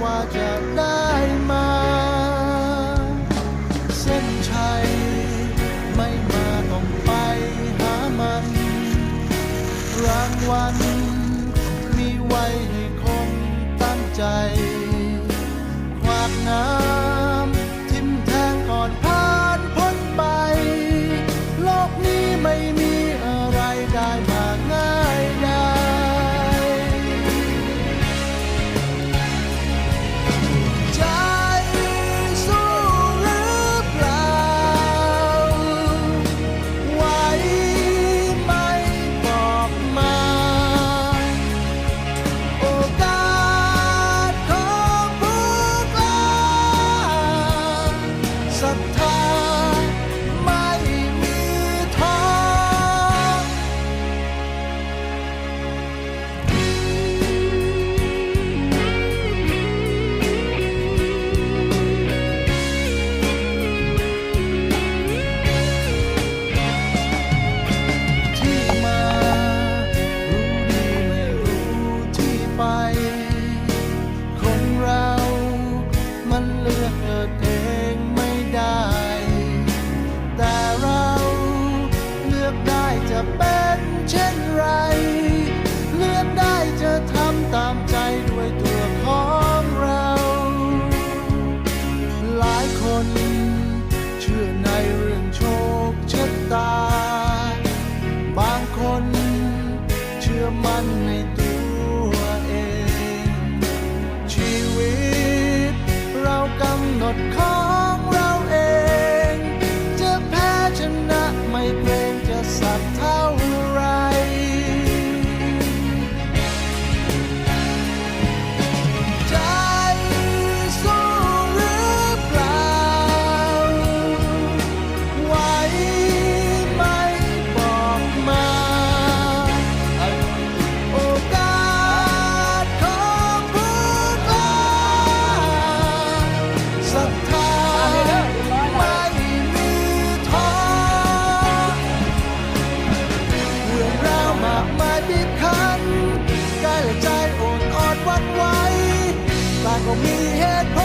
ว่าจะได้มาเส้นชัยไม่มาต้องไปหามันรางวัลมีไว้ให้คนตั้งใจขวากน้ำทิ่มแทงก่อนผ่านพ้นไปโลกนี้ไม่มีอะไรได้มาง่ายได้ จะเป็นเช่นไรเลือกได้จะทำตามใจด้วยตัวของเราหลายคนเชื่อในเรื่องโชคชะตาบางคนเชื่อมั่นในตัวเองชีวิตเรากำหนดของเราเองจะแพ้ชนะไม่เกรงจะสักเท่าไรใจสู้หรือเปล่าไหวไหมบอกมาโอกาสของผู้กล้าศรัทธาไม่มีท้อเรื่องราวมากมายบีบคั้นกายและใจโอนอ่อนหวั่นไหวต่างก็มีเหตุผล